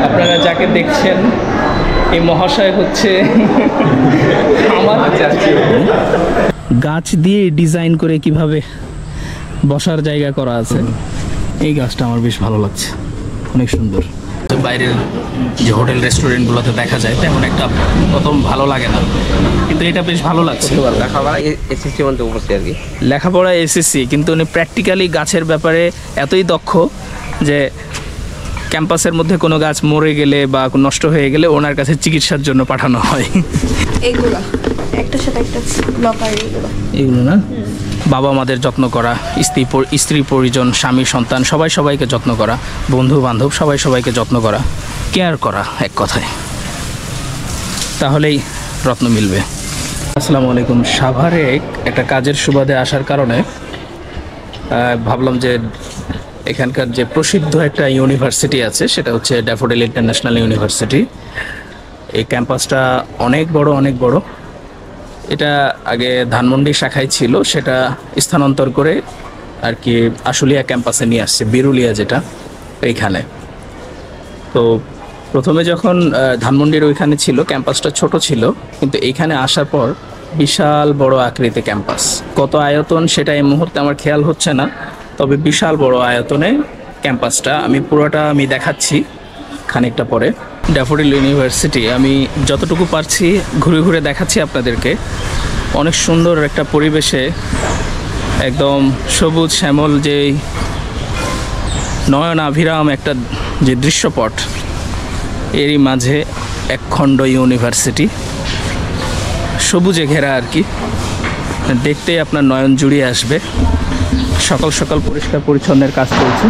আপনারা যাকে দেখছেন এই মহাশয় হচ্ছে আমার গাছ দিয়ে ডিজাইন করে কিভাবে বসার জায়গা করা আছে। এই গাছটা আমার বেশ ভালো লাগছে, অনেক সুন্দর। বাইরের যে হোটেল রেস্টুরেন্টগুলোতে দেখা যায় তেমন একটা প্রথম ভালো লাগে না, কিন্তু এটা বেশ ভালো লাগছে। লেখাপড়া এসএসসি মধ্যে উপস্থিত আর কি, লেখাপড়া এসএসসি, কিন্তু উনি প্র্যাকটিক্যালি গাছের ব্যাপারে এতই দক্ষ যে ক্যাম্পাসের মধ্যে কোনো গাছ মরে গেলে বা নষ্ট হয়ে গেলে ওনার কাছে চিকিৎসার জন্য পাঠানো হয়। এইগুলো একটার সাথে একটা লকার, এগুলো না বাবা মাদের যত্ন করা, স্ত্রী পরিজন, স্বামী সন্তান সবাইকে যত্ন করা, বন্ধু বান্ধব সবাইকে যত্ন করা, কেয়ার করা এক কথায়, তাহলেই রত্ন মিলবে। আসসালামু আলাইকুম। সাভারে একটা কাজের সুবাদে আসার কারণে ভাবলাম যে এখানকার যে প্রসিদ্ধ একটা ইউনিভার্সিটি আছে সেটা হচ্ছে ড্যাফোডিল ইন্টারন্যাশনাল ইউনিভার্সিটি। এই ক্যাম্পাসটা অনেক বড়। এটা আগে ধানমন্ডি শাখায় ছিল, সেটা স্থানান্তর করে আর কি আশুলিয়া ক্যাম্পাসে নিয়ে আসছে, বিরুলিয়া যেটা এইখানে। তো প্রথমে যখন ধানমন্ডির ওইখানে ছিল ক্যাম্পাসটা ছোট ছিল, কিন্তু এইখানে আসার পর বিশাল বড় আকৃতি ক্যাম্পাস। কত আয়তন সেটা এই মুহূর্তে আমার খেয়াল হচ্ছে না, তবে বিশাল বড় আয়তনে ক্যাম্পাসটা। আমি পুরোটা দেখাচ্ছি খানিকটা পরে। ড্যাফোডিল ইউনিভার্সিটি আমি যতটুকু পারছি ঘুরে দেখাচ্ছি আপনাদেরকে। অনেক সুন্দর একটা পরিবেশে, একদম সবুজ শ্যামল, যে নয়নাভিরাম একটা যে দৃশ্যপট, এরই মাঝে একখণ্ড ইউনিভার্সিটি, সবুজে ঘেরা আর কি। দেখতেই আপনার নয়ন জুড়িয়ে আসবে। সকাল পরিষ্কার পরিচ্ছন্নের কাজ চলছে,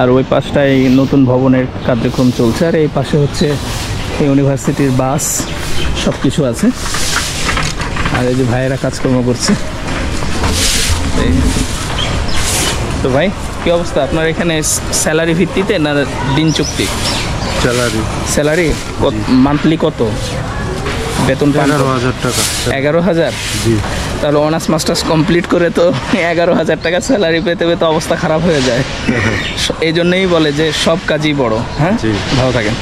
আর ওই পাশটায় নতুন ভবনের কার্যক্রম চলছে, আর এই পাশে হচ্ছে ইউনিভার্সিটির বাস, সব কিছু আছে। আর এই যে ভাইয়েরা কাজকর্ম করছে। তো ভাই কি অবস্থা আপনার এখানে? স্যালারি ভিত্তিতে না দিন চুক্তি? স্যালারি মান্থলি কত বেতন? 11,000 টাকা। 11,000? তাহলে অনার্স মাস্টার্স কমপ্লিট করে তো 11,000 টাকা স্যালারি পেতে অবস্থা খারাপ হয়ে যায়। এই জন্যই বলে যে সব কাজই বড়। হ্যাঁ, ভালো থাকেন।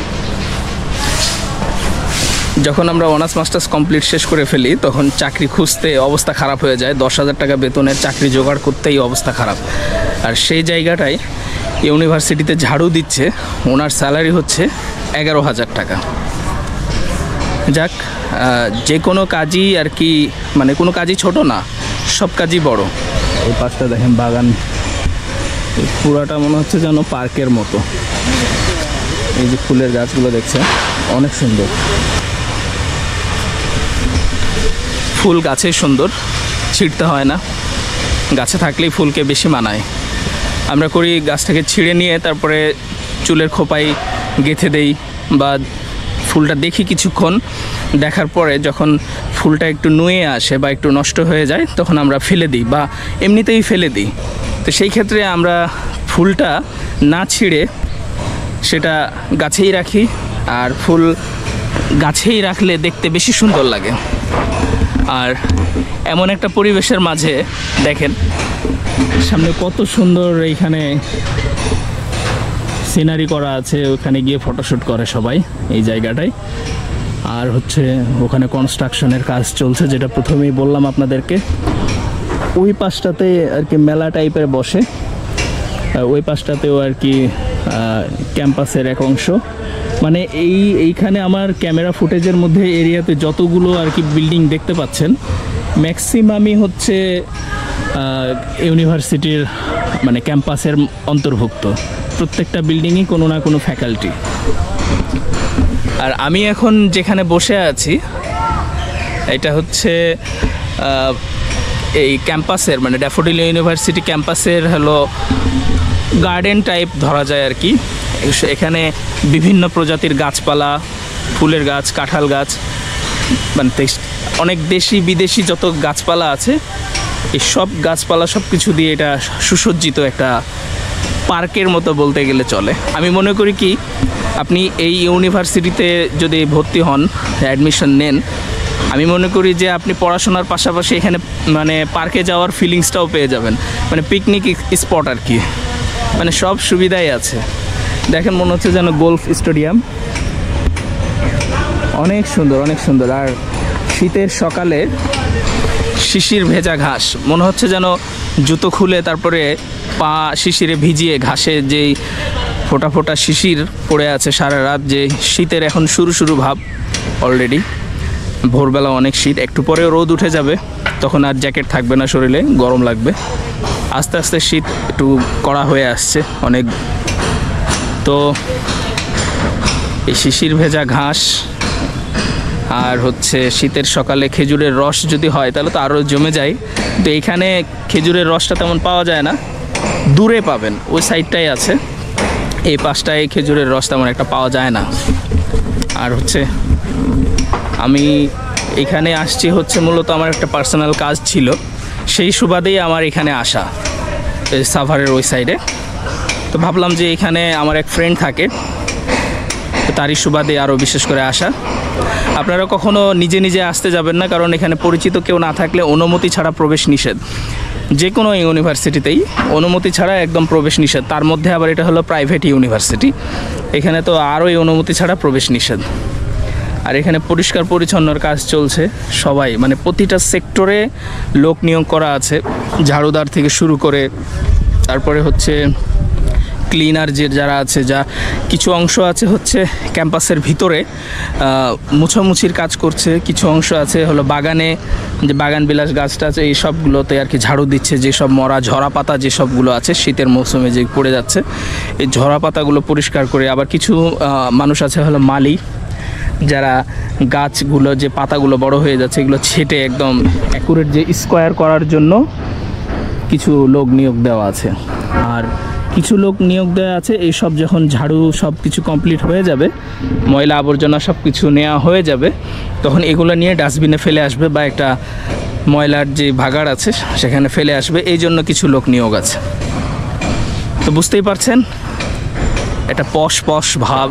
যখন আমরা অনার্স মাস্টার্স কমপ্লিট শেষ করে ফেলি তখন চাকরি খুঁজতে অবস্থা খারাপ হয়ে যায়। 10,000 টাকা বেতনের চাকরি জোগাড় করতেই অবস্থা খারাপ। আর সেই জায়গাটায় ইউনিভার্সিটিতে ঝাড়ু দিচ্ছে, ওনার স্যালারি হচ্ছে 11,000 টাকা। যাক, যে কোনো কাজই আর কি, কোনো কাজই ছোট না, সব কাজই বড়। এই পাশটা দেখেন বাগান, পুরাটা মনে হচ্ছে যেন পার্কের মতো। এই যে ফুলের গাছগুলো দেখছেন, অনেক সুন্দর। ফুল গাছেই সুন্দর, ছিঁড়তে হয় না, গাছে থাকলেই ফুলকে বেশি মানায়। আমরা করি গাছটাকে ছিঁড়ে নিয়ে তারপরে চুলের খোপায় গেঁথে দেই, বা ফুলটা দেখি কিছুক্ষণ, দেখার পরে যখন ফুলটা একটু নুয়ে আসে বা একটু নষ্ট হয়ে যায় তখন আমরা ফেলে দিই, বা এমনিতেই ফেলে দিই। তো সেই ক্ষেত্রে আমরা ফুলটা না ছিঁড়ে সেটা গাছেই রাখি, আর ফুল গাছেই রাখলে দেখতে বেশি সুন্দর লাগে। আর এমন একটা পরিবেশের মাঝে দেখেন সামনে কত সুন্দর এইখানে সিনারি করা আছে, ওখানে গিয়ে ফটোশ্যুট করে সবাই এই জায়গাটায়। আর হচ্ছে ওখানে কনস্ট্রাকশনের কাজ চলছে, যেটা প্রথমেই বললাম আপনাদেরকে। ওই পাশটাতে আর কি মেলা টাইপের বসে, ওই পাশটাতেও আর কি ক্যাম্পাসের এক অংশ। এইখানে আমার ক্যামেরা ফুটেজের মধ্যে এরিয়াতে যতগুলো আর কি বিল্ডিং দেখতে পাচ্ছেন, ম্যাক্সিমামই হচ্ছে ইউনিভার্সিটির ক্যাম্পাসের অন্তর্ভুক্ত। প্রত্যেকটা বিল্ডিংই কোনো না কোনো ফ্যাকাল্টি। আর আমি এখন যেখানে বসে আছি এটা হচ্ছে এই ক্যাম্পাসের ড্যাফোডিল ইউনিভার্সিটি ক্যাম্পাসের হলো গার্ডেন টাইপ ধরা যায় আর কি। এখানে বিভিন্ন প্রজাতির গাছপালা, ফুলের গাছ, কাঁঠাল গাছ, অনেক দেশি বিদেশি যত গাছপালা আছে, এই সব গাছপালা সব কিছু দিয়ে এটা সুসজ্জিত একটা পার্কের মতো বলতে গেলে চলে। আমি মনে করি কি, আপনি এই ইউনিভার্সিটিতে যদি ভর্তি হন, অ্যাডমিশন নেন, আমি মনে করি যে আপনি পড়াশোনার পাশাপাশি এখানে পার্কে যাওয়ার ফিলিংসটাও পেয়ে যাবেন। পিকনিক স্পট আর কি, সব সুবিধাই আছে। দেখেন মনে হচ্ছে যেন গোলফ স্টেডিয়াম, অনেক সুন্দর অনেক সুন্দর। আর শীতের সকালে শিশির ভেজা ঘাস, মনে হচ্ছে যেন জুতো খুলে তারপরে পা শিশিরে ভিজিয়ে ঘাসে যেই ফোঁটা ফোঁটা শিশির পড়ে আছে সারা রাত, যে শীতের এখন শুরু শুরু ভাব অলরেডি। ভোরবেলা অনেক শীত, একটু পরে রোদ উঠে যাবে, তখন আর জ্যাকেট থাকবে না শরীরে, গরম লাগবে। আস্তে আস্তে শীত একটু কড়া হয়ে আসছে অনেক। তো এই শিশির ভেজা ঘাস আর হচ্ছে শীতের সকালে খেজুরের রস যদি হয় তাহলে তো আরও জমে যায়। তো এইখানে খেজুরের রসটা তেমন পাওয়া যায় না, দূরে পাবেন, ওই সাইডটাই আছে। এই পাশটায় খেজুরের রস তেমন একটা পাওয়া যায় না। আর হচ্ছে আমি এখানে আসছি হচ্ছে মূলত আমার একটা পার্সোনাল কাজ ছিল, সেই সুবাদেই আমার এখানে আসা, এই সাভারের ওই সাইডে। তো ভাবলাম যে এখানে আমার এক ফ্রেন্ড থাকে, তো তারই সুবাদে আরও বিশেষ করে আসা। আপনারা কখনো নিজে নিজে আসতে যাবেন না, কারণ এখানে পরিচিত কেউ না থাকলে অনুমতি ছাড়া প্রবেশ নিষেধ। যে কোনো ইউনিভার্সিটিতেই অনুমতি ছাড়া একদম প্রবেশ নিষেধ, তার মধ্যে আবার এটা হলো প্রাইভেট ইউনিভার্সিটি, এখানে তো আরও এই অনুমতি ছাড়া প্রবেশ নিষেধ। আর এখানে পরিষ্কার পরিচ্ছন্নর কাজ চলছে, সবাই মানে প্রতিটা সেক্টরে লোক নিয়োগ করা আছে, ঝাড়ুদার থেকে শুরু করে, তারপরে হচ্ছে ক্লিনার যে যারা আছে, যা কিছু অংশ আছে হচ্ছে ক্যাম্পাসের ভিতরে মুছামুছির কাজ করছে, কিছু অংশ আছে হলো বাগানে, যে বাগান বিলাস গাছটা আছে এই সবগুলোতে আর কি ঝাড়ু দিচ্ছে, যেসব মরা ঝরা পাতা যেসবগুলো আছে শীতের মৌসুমে যে পড়ে যাচ্ছে, এই ঝরা পাতাগুলো পরিষ্কার করে। আবার কিছু মানুষ আছে হলো মালি, যারা গাছগুলো যে পাতাগুলো বড় হয়ে যাচ্ছে এগুলো ছেটে একদম অ্যাকুরেট যে স্কোয়ার করার জন্য কিছু লোক নিয়োগ দেওয়া আছে। আর কিছু লোক নিয়োগ দেওয়া আছে এই সব যখন ঝাড়ু সব কিছু কমপ্লিট হয়ে যাবে, ময়লা আবর্জনা সব কিছু নেওয়া হয়ে যাবে, তখন এগুলো নিয়ে ডাস্টবিনে ফেলে আসবে, বা একটা ময়লার যে ভাগাড় আছে সেখানে ফেলে আসবে, এই জন্য কিছু লোক নিয়োগ আছে। তো বুঝতেই পারছেন একটা পশ পশ ভাব,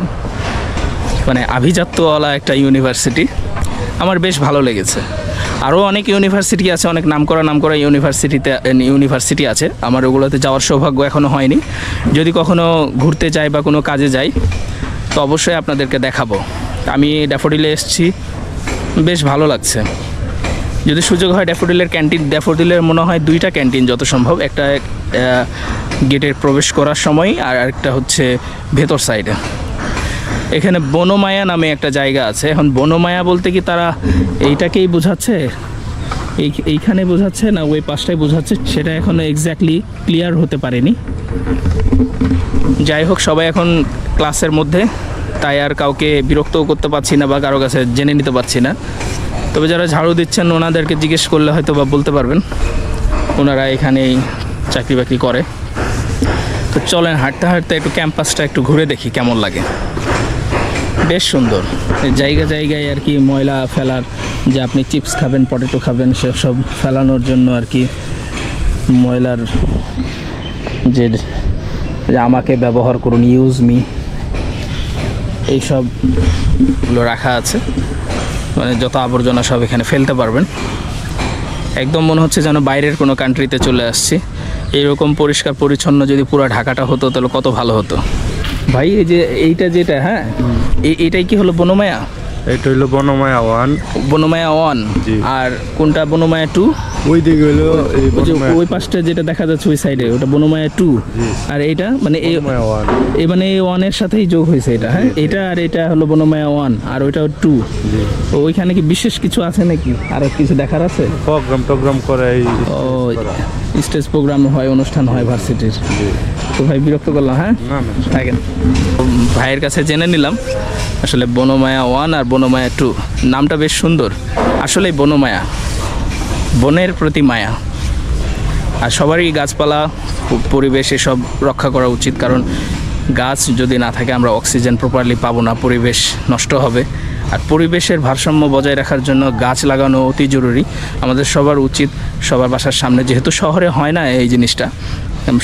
মানে আভিজাত্যওয়ালা একটা ইউনিভার্সিটি, আমার বেশ ভালো লেগেছে। আরও অনেক ইউনিভার্সিটি আছে, অনেক নামকরা ইউনিভার্সিটি আছে, আমার ওগুলোতে যাওয়ার সৌভাগ্য এখনও হয়নি। যদি কখনও ঘুরতে যাই বা কোনো কাজে যাই তো অবশ্যই আপনাদেরকে দেখাবো। আমি ড্যাফোডিলে এসেছি, বেশ ভালো লাগছে। যদি সুযোগ হয় ড্যাফোডিলের মনে হয় 2টা ক্যান্টিন যত সম্ভব, একটা গেটের প্রবেশ করার সময় আর একটা হচ্ছে ভেতর সাইডে। এখানে বনমায়া নামে একটা জায়গা আছে। এখন বনমায়া বলতে কি তারা এইটাকেই বোঝাচ্ছে, এইখানে বোঝাচ্ছে না ওই পাশটাই বোঝাচ্ছে, সেটা এখনো এক্স্যাক্টলি ক্লিয়ার হতে পারেনি। যাই হোক, সবাই এখন ক্লাসের মধ্যে, তাই আর কাউকে বিরক্তও করতে পারছি না বা কারো কাছে জেনে নিতে পারছি না। তবে যারা ঝাড়ু দিচ্ছেন ওনাদেরকে জিজ্ঞেস করলে হয়তো বা বলতে পারবেন, ওনারা এখানেই চাকরি বাকরি করে। তো চলেন হাঁটতে হাঁটতে একটু ক্যাম্পাসটা একটু ঘুরে দেখি কেমন লাগে। বেশ সুন্দর, জায়গায় আর কি ময়লা ফেলার, যে আপনি চিপস খাবেন, পটেটো খাবেন, সেসব ফেলানোর জন্য আর কি ময়লার যে আমাকে ব্যবহার করুন, ইউজ মি, এইসবগুলো রাখা আছে। মানে যত আবর্জনা সব এখানে ফেলতে পারবেন। একদম মনে হচ্ছে যেন বাইরের কোনো কান্ট্রিতে চলে আসছি। এইরকম পরিষ্কার পরিচ্ছন্ন যদি পুরো ঢাকাটা হতো তাহলে কত ভালো হতো। ভাই এই যে এইটা যেটা, হ্যাঁ এইটাই কি হলো বনমায়া? এটা হইলো বনমায়া 1। বনমায়া 1 আর কোনটা বনমায়া 2? ওই দিকে হইলো ওই পাশটা যেটা দেখা যাচ্ছে ওই সাইডে, ওটা বনমায়া 2। আর এইটা মানে এই মানে এই 1 এর সাথেই যোগ হয়েছে এটা, হ্যাঁ এটা আর এটা হলো বনমায়া 1 আর ওইটা 2। ওইখানে কি বিশেষ কিছু আছে নাকি, আর কিছু দেখার আছে? প্রোগ্রাম করে, ও স্টেজ প্রোগ্রাম হয়, অনুষ্ঠান হয় ভার্সিটির। তো ভাই বিরক্ত করলাম, হ্যাঁ থাকেন। ভাইয়ের কাছে জেনে নিলাম আসলে বনমায়া 1 আর বনমায়া 2 নামটা বেশ সুন্দর। আসলেই বনমায়া, বনের প্রতি মায়া। আর সবারই গাছপালা পরিবেশ এসব রক্ষা করা উচিত, কারণ গাছ যদি না থাকে আমরা অক্সিজেন প্রপারলি পাবো না, পরিবেশ নষ্ট হবে। আর পরিবেশের ভারসাম্য বজায় রাখার জন্য গাছ লাগানো অতি জরুরি। আমাদের সবার উচিত সবার বাসার সামনে, যেহেতু শহরে হয় না এই জিনিসটা,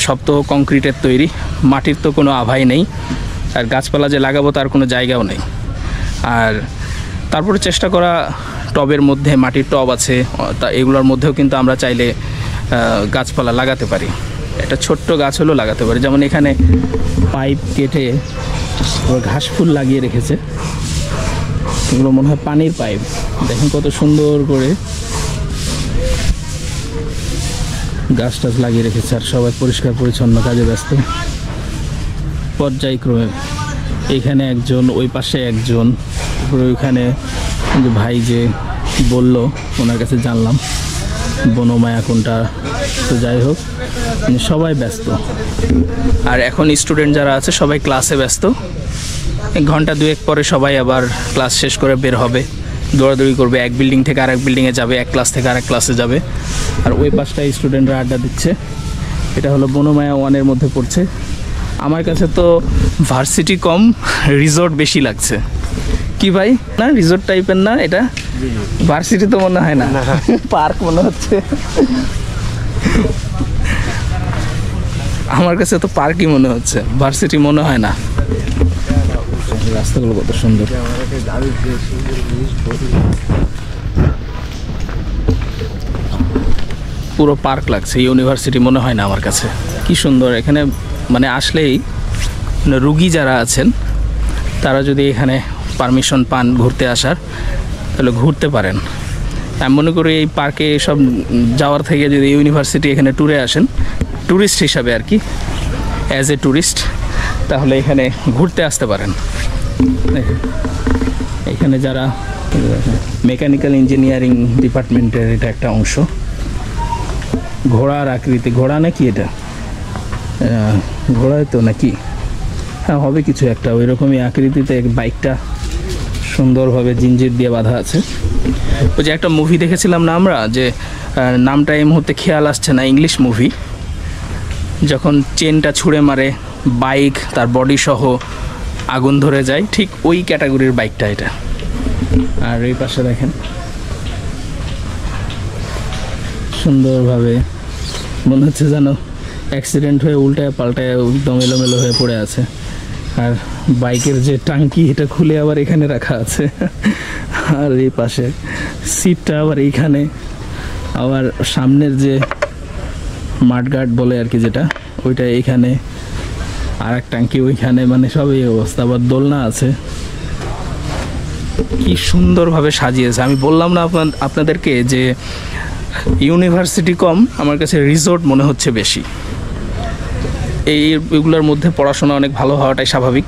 সব তো কংক্রিটের তৈরি, মাটির তো কোনো আভাই নেই, আর গাছপালা যে লাগাবো তার কোনো জায়গাও নেই। আর তারপরে চেষ্টা করা, টবের মধ্যে মাটির টব আছে, তা এগুলোর মধ্যেও কিন্তু আমরা চাইলে গাছপালা লাগাতে পারি। একটা ছোট্ট গাছ হলেও লাগাতে পারি। যেমন এখানে পাইপ কেটে ওরা ঘাস ফুল লাগিয়ে রেখেছে, এগুলো মনে হয় পানির পাইপ। দেখেন কত সুন্দর করে গাছ টাছ লাগিয়ে রেখেছে, আর সবাই পরিষ্কার পরিচ্ছন্ন কাজে ব্যস্ত পর্যায়ক্রমে। এখানে একজন, ওই পাশে একজন, তারপরে ওইখানে যে ভাই যে বলল ওনার কাছে জানলাম বনমায়া কোনটা, তো যাই হোক সবাই ব্যস্ত। আর এখন স্টুডেন্ট যারা আছে সবাই ক্লাসে ব্যস্ত। ঘন্টা দুয়েক পরে সবাই আবার ক্লাস শেষ করে বের হবে, দৌড়াদৌড়ি করবে, এক বিল্ডিং থেকে আরেক বিল্ডিংয়ে যাবে, এক ক্লাস থেকে আরেক ক্লাসে যাবে। আর ওই পাশটায় স্টুডেন্টরা আড্ডা দিচ্ছে। এটা হলো বনমায়া 1-এর মধ্যে পড়ছে। আমার কাছে তো ভার্সিটি কম, রিসোর্ট বেশি লাগছে। কি ভাই, না রিসোর্ট টাইপের না এটা? ভার্সিটি তো মনে হয় না, পার্ক মনে হচ্ছে। আমার কাছে তো পার্কই মনে হচ্ছে, ভার্সিটি মনে হয় না। রাস্তাগুলো কত সুন্দর। পুরো পার্ক লাগছে, ইউনিভার্সিটি মনে হয় না আমার কাছে। কি সুন্দর এখানে, মানে আসলেই রুগী যারা আছেন তারা যদি এখানে পারমিশন পান ঘুরতে আসার, তাহলে ঘুরতে পারেন। আমি মনে করি এই পার্কে সব যাওয়ার থেকে যদি ইউনিভার্সিটি এখানে ট্যুরে আসেন, ট্যুরিস্ট হিসাবে আর কি, অ্যাজ এ ট্যুরিস্ট, তাহলে এখানে ঘুরতে আসতে পারেন। এখানে যারা মেকানিক্যাল ইঞ্জিনিয়ারিং ডিপার্টমেন্টের এটা একটা অংশ। ঘোড়ার আকৃতি, ঘোড়া নাকি এটা? ঘোড়ায় তো নাকি, হ্যাঁ হবে কিছু একটা, ওই রকমই আকৃতিতে বাইকটা সুন্দরভাবে জিঞ্জির দিয়ে বাঁধা আছে। ওই যে একটা মুভি দেখেছিলাম না আমরা, যে নামটা এই মুহূর্তে খেয়াল আসছে না, ইংলিশ মুভি, যখন চেনটা ছুঁড়ে মারে, বাইক তার বডি সহ আগুন ধরে যায়, ঠিক ওই ক্যাটাগরির বাইকটা এটা। আর এই পাশে দেখেন সুন্দরভাবে মনে হচ্ছে যেন অ্যাক্সিডেন্ট হয়ে উল্টায় পাল্টায় একদম এলোমেলো হয়ে পড়ে আছে। আর বাইকের যে টাঙ্কি এটা খুলে আবার এখানে রাখা আছে। আর এই পাশে সিটটা আবার এইখানে, আবার সামনের যে মাডগার্ড বলে আর কি যেটা, ওইটা এইখানে, আর এক টাঙ্কি ওইখানে, মানে সব এই অবস্থা। আবার দোলনা আছে, কি সুন্দরভাবে সাজিয়েছে। আমি বললাম না আপনাদেরকে যে ইউনিভার্সিটি কম, আমার কাছে রিসোর্ট মনে হচ্ছে বেশি। এইগুলোর মধ্যে পড়াশোনা অনেক ভালো হওয়াটাই স্বাভাবিক,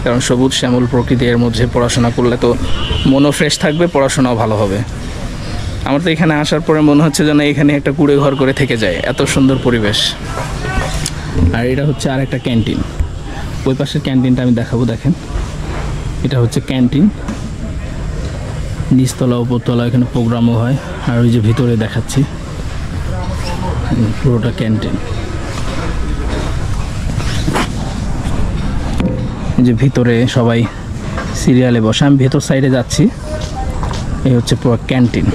কারণ সবুজ শ্যামল প্রকৃতি, এর মধ্যে পড়াশোনা করলে তো মনও ফ্রেশ থাকবে, পড়াশোনাও ভালো হবে। আমার তো এখানে আসার পরে মনে হচ্ছে যেন এখানে একটা কুড়ে ঘর করে থেকে যায়, এত সুন্দর পরিবেশ। আর এটা হচ্ছে আর একটা ক্যান্টিন, ওই পাশের ক্যান্টিনটা আমি দেখাবো। দেখেন এটা হচ্ছে ক্যান্টিন, নিচতলা উপরতলা এখানে প্রোগ্রামও হয়। আর ওই যে ভিতরে দেখাচ্ছি পুরোটা ক্যান্টিন। যে ভিতরে সবাই সিরিয়ালে বসে, আমি ভেতর সাইডে যাচ্ছি। এই হচ্ছে পুরো ক্যান্টিন,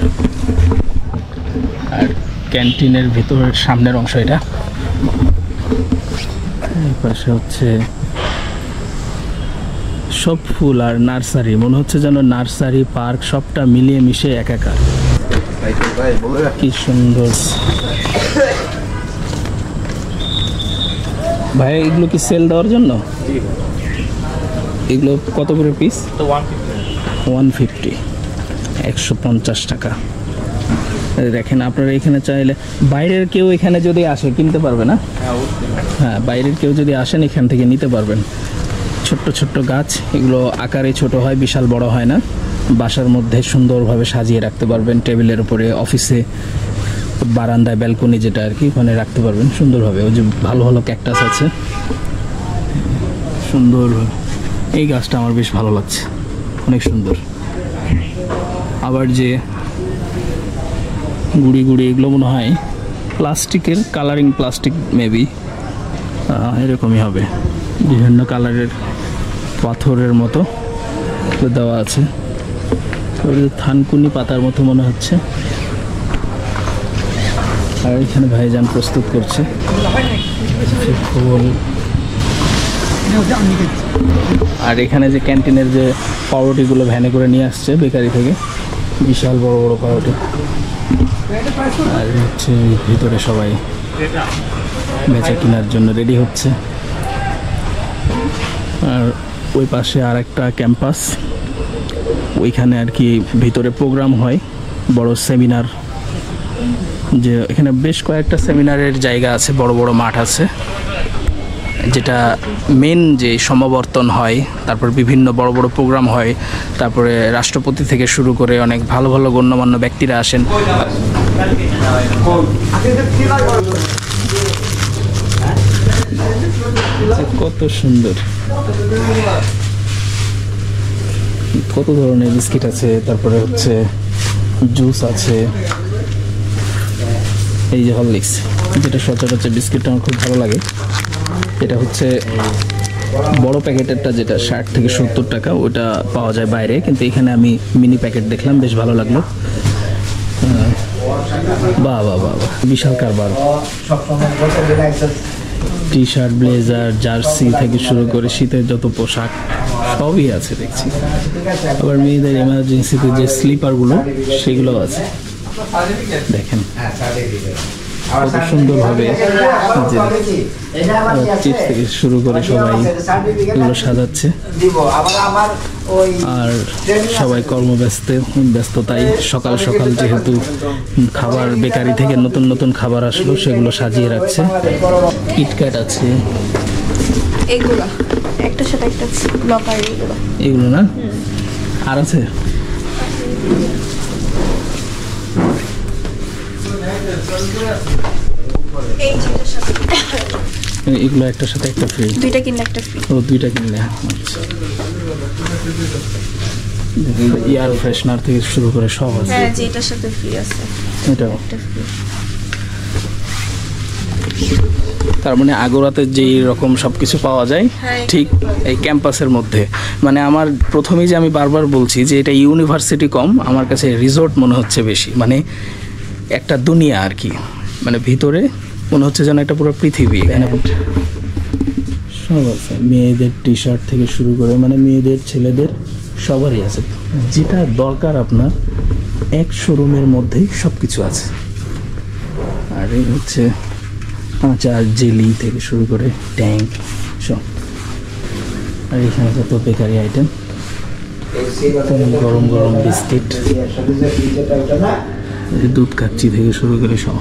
আর ক্যান্টিনের ভিতরের সামনের অংশ এটা। এই পাশে হচ্ছে সব ফুল আর নার্সারি, মনে হচ্ছে যেন নার্সারি পার্ক সবটা মিলিয়ে মিশে একাকার। কি সুন্দর ভাই, এগুলো কি সেল দেওয়ার জন্য? এগুলো কত করে পিস? 150, 150 টাকা। দেখেন আপনারা এখানে চাইলে, বাইরের কেউ এখানে যদি আসে কিনতে পারবে না? হ্যাঁ, বাইরের কেউ যদি আসেন এখান থেকে নিতে পারবেন। ছোট্ট ছোট্ট গাছ, এগুলো আকারে ছোট হয়, বিশাল বড় হয় না। বাসার মধ্যে সুন্দরভাবে সাজিয়ে রাখতে পারবেন, টেবিলের উপরে, অফিসে, বারান্দায়, ব্যালকনি যেটা আর কি, ওখানে রাখতে পারবেন সুন্দরভাবে। ওই যে ভালো ভালো ক্যাকটাস আছে সুন্দর। এই গাছটা আমার বেশ ভালো লাগছে, অনেক সুন্দর। আবার যে গুড়ি গুড়ি, এগুলো মনে হয় প্লাস্টিকের, কালারিং প্লাস্টিক মেবি, এরকমই হবে। বিভিন্ন কালারের পাথরের মতো দেওয়া আছে, থানকুনি পাতার মতো মনে হচ্ছে। আর এখানে ভাইজান প্রস্তুত করছে ফুল। আর এখানে যে ক্যান্টিনের যে পাউরুটিগুলো ভ্যানে করে নিয়ে আসছে বেকারি থেকে, বিশাল বড় বড় পাউরুটি। আর হচ্ছে ভিতরে সবাই বেচা কেনার জন্য রেডি হচ্ছে। আর ওই পাশে আর একটা ক্যাম্পাস, ওইখানে আর কি ভিতরে প্রোগ্রাম হয়, বড় সেমিনার, যে এখানে বেশ কয়েকটা সেমিনারের জায়গা আছে, বড় বড় মাঠ আছে, যেটা মেন যে সমাবর্তন হয়, তারপর বিভিন্ন বড় বড় প্রোগ্রাম হয়, তারপরে রাষ্ট্রপতি থেকে শুরু করে অনেক ভালো ভালো গণ্যমান্য ব্যক্তিরা আসেন। কত সুন্দর, কত ধরনের বিস্কিট আছে, তারপরে হচ্ছে জুস আছে, এই যে হরলিক্স, যেটা সচরাচর বিস্কিটটা আমার খুব ভালো লাগে। এটা হচ্ছে বড় প্যাকেটেরটা, যেটা 60 থেকে 70 টাকা, ওটা পাওয়া যায় বাইরে, কিন্তু এখানে আমি মিনি প্যাকেট দেখলাম, বেশ ভালো লাগলো। বাহ বাহ বাহ, বিশাল কারবার। টি শার্ট, ব্লেজার, জার্সি থেকে শুরু করে শীতের যত পোশাক সবই আছে দেখছি। আবার মেয়েদের এমার্জেন্সিতে যে স্লিপারগুলো, সেগুলোও আছে। দেখেন কত সুন্দরভাবে চিপস থেকে শুরু করে সবাই এগুলো সাজাচ্ছে। আর সবাই ব্যস্ততায় সকাল সকাল যেহেতু খাবার বেকারি থেকে নতুন নতুন খাবার আসলো, সেগুলো সাজিয়ে রাখছে। কিটক্যাট আছে, এগুলো একটার সাথে একটা লকার, এগুলো না আর আছে। এগুলো একটার সাথে একটা ফ্রি, দুইটা কিনলে একটা ফ্রি। ও দুইটা কিনলে। এয়ার ফ্রেশনার থেকে শুরু করে সব আছে। হ্যাঁ, যেটার সাথে ফ্রি আছে এটাও একটা ফ্রি। তার মানে আগুরাতে যেই রকম সবকিছু পাওয়া যায় ঠিক এই ক্যাম্পাসের মধ্যে। মানে আমার প্রথমেই যে আমি বারবার বলছি যে এটা ইউনিভার্সিটি কম, আমার কাছে রিসোর্ট মনে হচ্ছে বেশি, মানে একটা দুনিয়া আর কি, মানে ভিতরে মনে হচ্ছে যেন একটা পুরো পৃথিবী। এখানে সব আছে, মেয়েদের টি শার্ট থেকে শুরু করে, মানে মেয়েদের ছেলেদের সবারই আছে, যেটা দরকার আপনার এক শোরুমের মধ্যেই সব কিছু আছে। আর এই হচ্ছে আচার, জেলি থেকে শুরু করে ট্যাঙ্ক সব। আর এখানে যত বেকারি আইটেম, গরম গরম বিস্কিট, দুধ কাচ্চি থেকে শুরু করে সব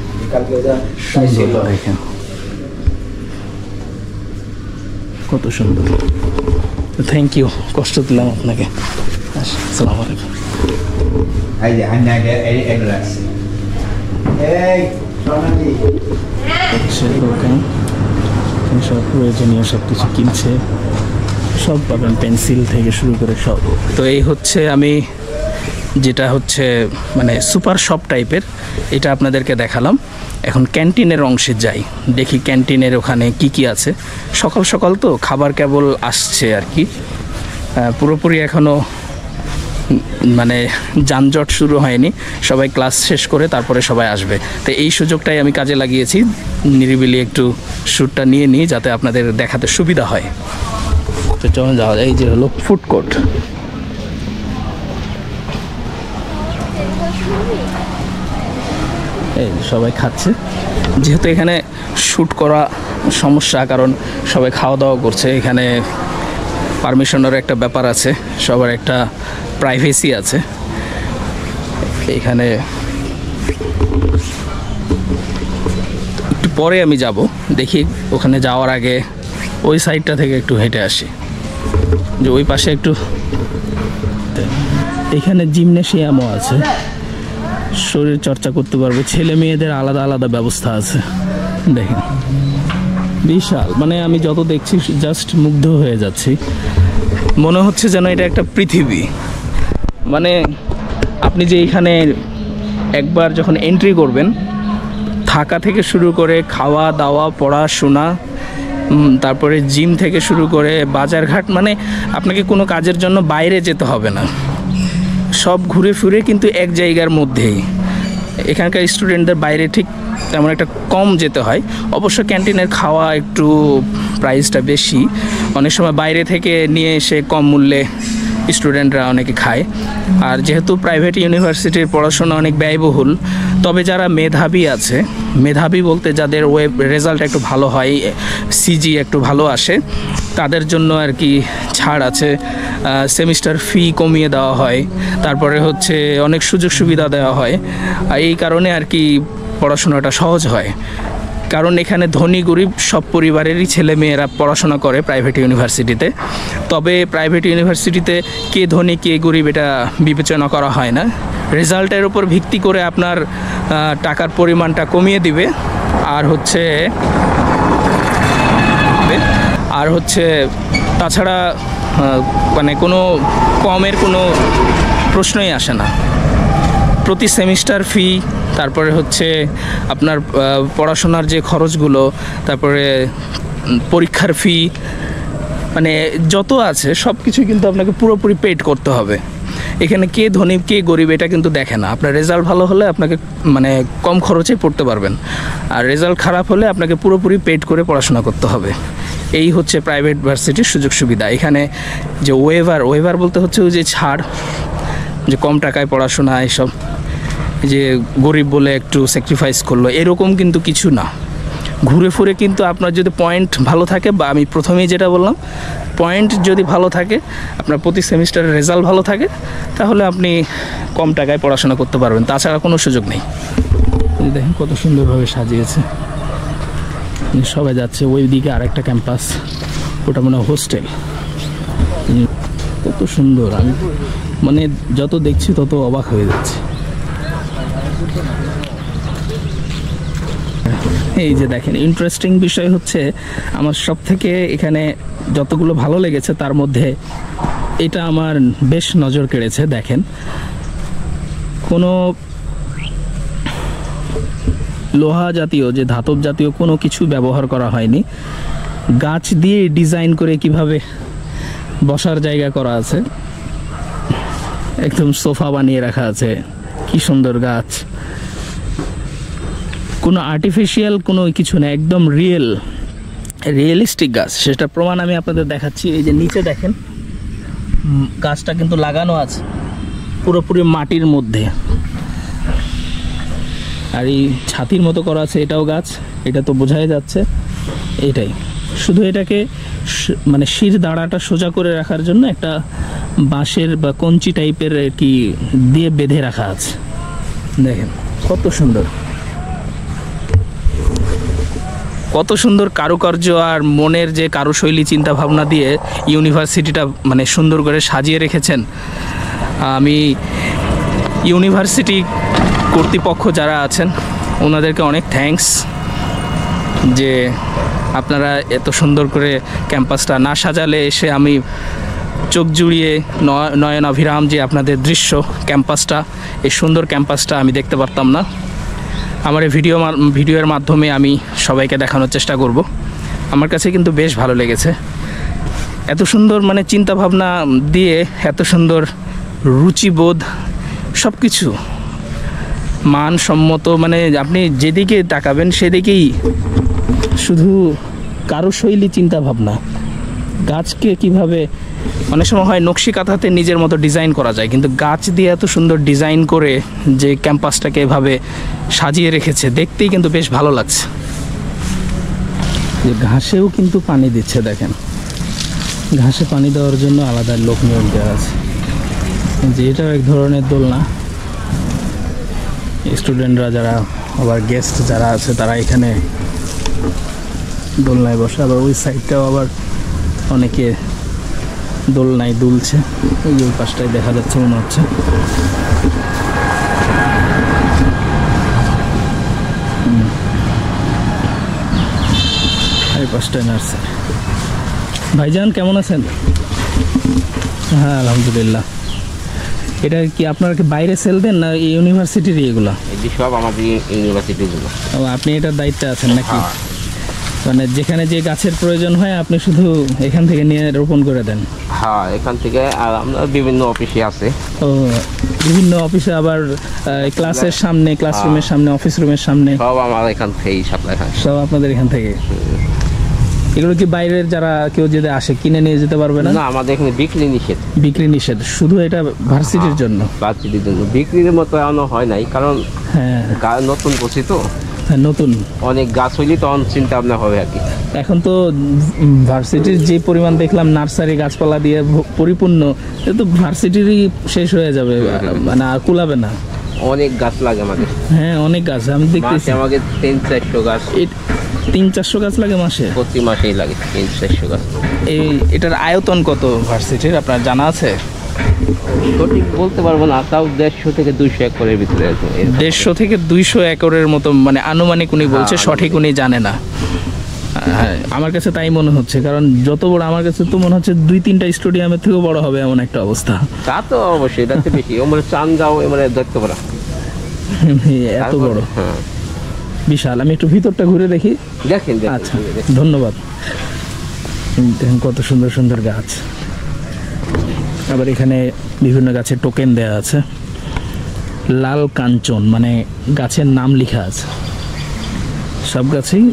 সুন্দর। দেখেন কত সুন্দর। থ্যাংক ইউ, কষ্ট দিলাম আপনাকে। আসসালামু আলাইকুম। দোকান সব প্রয়োজনীয় সব কিছু কিনছে, সব পাবেন, পেন্সিল থেকে শুরু করে সব। তো এই হচ্ছে আমি যেটা হচ্ছে মানে সুপার শপ টাইপের, এটা আপনাদেরকে দেখালাম। এখন ক্যান্টিনের অংশে যাই, দেখি ক্যান্টিনের ওখানে কি কি আছে। সকাল সকাল তো খাবার কেবল আসছে আর কি, পুরোপুরি এখনও মানে যানজট শুরু হয়নি, সবাই ক্লাস শেষ করে তারপরে সবাই আসবে। তো এই সুযোগটাই আমি কাজে লাগিয়েছি, নিরিবিলি একটু শ্যুটটা নিয়ে নিই যাতে আপনাদের দেখাতে সুবিধা হয়। তো চলুন যাওয়া যায়। এই যে হলো ফুড কোর্ট, এই সবাই খাচ্ছে। যেহেতু এখানে শ্যুট করা সমস্যা, কারণ সবাই খাওয়া দাওয়া করছে, এখানে পারমিশনেরও একটা ব্যাপার আছে, সবার একটা প্রাইভেসি আছে। এখানে একটু পরে আমি যাব, দেখি ওখানে যাওয়ার আগে ওই সাইডটা থেকে একটু হেঁটে আসি, যে ওই পাশে একটু। এখানে জিমনেশিয়ামও আছে, শরীর চর্চা করতে পারবে, ছেলে মেয়েদের আলাদা আলাদা ব্যবস্থা আছে। দেখেন বিশাল, মানে আমি যত দেখছি জাস্ট মুগ্ধ হয়ে যাচ্ছি, মনে হচ্ছে যেন এটা একটা পৃথিবী। মানে আপনি যে এখানে একবার যখন এন্ট্রি করবেন, থাকা থেকে শুরু করে খাওয়া দাওয়া, পড়াশোনা, তারপরে জিম থেকে শুরু করে বাজারঘাট, মানে আপনাকে কোনো কাজের জন্য বাইরে যেতে হবে না, সব ঘুরে ফিরে কিন্তু এক জায়গার মধ্যেই। এখানকার স্টুডেন্টদের বাইরে ঠিক তেমন একটা কম যেতে হয়। অবশ্য ক্যান্টিনের খাওয়া একটু প্রাইসটা বেশি, অনেক সময় বাইরে থেকে নিয়ে এসে কম মূল্যে স্টুডেন্টরা অনেকে খায়। আর যেহেতু প্রাইভেট ইউনিভার্সিটির পড়াশোনা অনেক ব্যয়বহুল, তবে যারা মেধাবী আছে, মেধাবী বলতে যাদের ওয়েব রেজাল্ট একটু ভালো হয়, সিজি একটু ভালো আসে, তাদের জন্য আর কি ছাড় আছে। সেমিস্টার ফি কমিয়ে দেওয়া হয়, তারপরে হচ্ছে অনেক সুযোগ সুবিধা দেওয়া হয়। এই কারণে আর কি পড়াশোনাটা সহজ হয়। কারণ এখানে ধনী গরিব সব পরিবারেরই ছেলে মেয়েরা পড়াশোনা করে প্রাইভেট ইউনিভার্সিটিতে। তবে প্রাইভেট ইউনিভার্সিটিতে কে ধনী কে গরিব এটা বিবেচনা করা হয় না। রেজাল্টের উপর ভিত্তি করে আপনার টাকার পরিমাণটা কমিয়ে দিবে। আর হচ্ছে তাছাড়া মানে কোনো কমের কোনো প্রশ্নই আসে না। প্রতি সেমিস্টার ফি, তারপরে হচ্ছে আপনার পড়াশোনার যে খরচগুলো, তারপরে পরীক্ষার ফি, মানে যত আছে সব কিছু কিন্তু আপনাকে পুরোপুরি পেড করতে হবে। এখানে কে ধনী কে গরিব এটা কিন্তু দেখে না। আপনার রেজাল্ট ভালো হলে আপনাকে মানে কম খরচে পড়তে পারবেন, আর রেজাল্ট খারাপ হলে আপনাকে পুরোপুরি পেড করে পড়াশোনা করতে হবে। এই হচ্ছে প্রাইভেট ভার্সিটির সুযোগ সুবিধা। এখানে যে ওয়েভার বলতে হচ্ছে ওই যে ছাড়, যে কম টাকায় পড়াশোনা, এসব যে গরিব বলে একটু স্যাক্রিফাইস করলো, এরকম কিন্তু কিছু না। ঘুরে ফুরে কিন্তু আপনার যদি পয়েন্ট ভালো থাকে, বা আমি প্রথমেই যেটা বললাম, পয়েন্ট যদি ভালো থাকে, আপনার প্রতি সেমিস্টারের রেজাল্ট ভালো থাকে, তাহলে আপনি কম টাকায় পড়াশোনা করতে পারবেন। তাছাড়া কোনো সুযোগ নেই। দেখেন কত সুন্দরভাবে সাজিয়েছে, সবাই যাচ্ছে ওই দিকে। আরেকটা ক্যাম্পাস, ওটা মনে হয় হোস্টেল। কত সুন্দর, আমি মানে যত দেখছি তত অবাক হয়ে যাচ্ছে। এই যে দেখেন, ইন্টারেস্টিং বিষয় হচ্ছে আমার সব থেকে এখানে যতগুলো ভালো লেগেছে তার মধ্যে এটা আমার বেশ নজর কেড়েছে। দেখেন, কোনো লোহা জাতীয় যে ধাতব জাতীয় কোনো কিছু ব্যবহার করা হয়নি। গাছ দিয়ে ডিজাইন করে কিভাবে বসার জায়গা করা আছে, একদম সোফা বানিয়ে রাখা আছে, কি সুন্দর গাছ। কোনো আর্টিফিশিয়াল কোনো কিছু না, একদম রিয়েলিস্টিক গাছ। সেটা প্রমাণ আমি আপনাদের দেখাচ্ছি। এই যে নিচে দেখেন, গাছটা কিন্তু লাগানো আছে পুরোপুরি মাটির মধ্যে, আর এই ছাতির মতো করা আছে, এটাও গাছ। এটা তো বোঝাই যাচ্ছে এটাই। শুধু এটাকে মানে শির দাঁড়াটা সোজা করে রাখার জন্য একটা বাঁশের বা কঞ্চি টাইপের কি দিয়ে বেঁধে রাখা আছে। দেখেন কত সুন্দর, কত সুন্দর কারুকার্য আর মনের যে কারুশৈলী চিন্তা ভাবনা দিয়ে ইউনিভার্সিটিটা মানে সুন্দর করে সাজিয়ে রেখেছেন। আমি ইউনিভার্সিটি কর্তৃপক্ষ যারা আছেন ওনাদেরকে অনেক থ্যাঙ্কস, যে আপনারা এত সুন্দর করে ক্যাম্পাসটা না সাজালে এসে আমি চোখ জুড়িয়ে নয়নাভিরাম যে আপনাদের দৃশ্য, ক্যাম্পাসটা, এই সুন্দর ক্যাম্পাসটা আমি দেখতে পারতাম না। আমার এই ভিডিওর মাধ্যমে আমি সবাইকে দেখানোর চেষ্টা করব। আমার কাছে কিন্তু বেশ ভালো লেগেছে। এত সুন্দর মানে চিন্তা ভাবনা দিয়ে, এত সুন্দর রুচিবোধ, সব কিছু মানসম্মত, মানে আপনি যেদিকে তাকাবেন সেদিকেই শুধু কারুশৈলী চিন্তা ভাবনা। গাছকে কিভাবে অনেক সময় হয় নকশি কাঁথাতে নিজের মতো ডিজাইন করা যায়, কিন্তু গাছ দিয়ে এত সুন্দর ডিজাইন করে যে ক্যাম্পাসটাকে এভাবে সাজিয়ে রেখেছে, দেখতেই কিন্তু বেশ ভালো লাগছে। যে ঘাসেও কিন্তু পানি দিচ্ছে, দেখেন ঘাসে পানি দেওয়ার জন্য আলাদা লোক নিয়োগ দেওয়া আছে। যে এটাও এক ধরনের দোলনা। স্টুডেন্টরা যারা আবার গেস্ট যারা আছে তারা এখানে দোলনায় বসে। আবার ওই সাইডটাও আবার অনেকে দোলনায় দুলছে। ওই যে ওই পাশটায় দেখা যাচ্ছে মনে হচ্ছে। এই পাশটায় নার্সারি। ভাইজান কেমন আছেন? হ্যাঁ আলহামদুলিল্লাহ। এটা কি আপনারা কি বাইরে সেল দেন না এই ইউনিভার্সিটির এগুলো? সব আমাদের ইউনিভার্সিটিগুলো। ও, আপনি এটার দায়িত্বে আছেন নাকি? মানে যেখানে যে গাছের প্রয়োজন হয় আপনি শুধু এখান থেকে নিয়ে রোপণ করে দেন? হ্যাঁ, এখান থেকে। আর আমরা বিভিন্ন অফিসে আছে। ও, বিভিন্ন অফিসে আবার ক্লাসের সামনে, ক্লাসরুমের সামনে, অফিস রুমের সামনে সব আমার এখান থেকেই সাপ্লাই হয়। সব আপনাদের এখান থেকে? এগুলো কি বাইরের যারা কেউ যদি আসে কিনে নিয়ে যেতে পারবে না? না, আমাদের এখানে বিক্রি নিষেধ। বিক্রি নিষেধ, শুধু এটা ভার্সিটির জন্য। বাচ্চাদের জন্য বিক্রির মতো এমন হয় নাই, কারণ হ্যাঁ নতুন করছি তো, হ্যাঁ, নতুন অনেক গাছ হইলে তখন চিন্তা ভাবনা হবে আর কি। এখন তো ভার্সিটির যে পরিমাণ দেখলাম নার্সারি গাছপালা দিয়ে পরিপূর্ণ, এটা তো ভার্সিটিরই শেষ হয়ে যাবে, মানে আর কুলাবে না। অনেক গাছ লাগে আমাদের। হ্যাঁ অনেক গাছ আমি দেখতেছি। মাসে আমাকে 300-400 গাছ, 300-400 গাছ লাগে মাসে? প্রতি মাসেই লাগে 300-400 গাছ। এটার আয়তন কত ভার্সিটির আপনার জানা আছে? সঠিক বলতে পারবো না, তাও 150 থেকে 200 একরের ভিতরে আছে। 150 থেকে 200 একরের মতো, মানে আনুমানিক উনি বলছে, সঠিক উনি জানে না। হ্যাঁ আমার কাছে তাই মনে হচ্ছে, কারণ যত বড় আমার কাছে তো মনে হচ্ছে 2-3টা স্টেডিয়ামের থেকেও বড় হবে এমন একটা অবস্থা। তা তো অবশ্যই, এটাতে বেশি আমরা চান যাও এবারে দেখতে পারা এত বড়, হ্যাঁ বিশাল। আমি একটু ভিতরটা ঘুরে দেখি। দেখেন। আচ্ছা ধন্যবাদ। দেখেন কত সুন্দর সুন্দর গাছ। আবার এখানে বিভিন্ন গাছের টোকেন দেয়া আছে। লাল কাঞ্চন মানে গাছের নাম লেখা আছে, সব গাছেই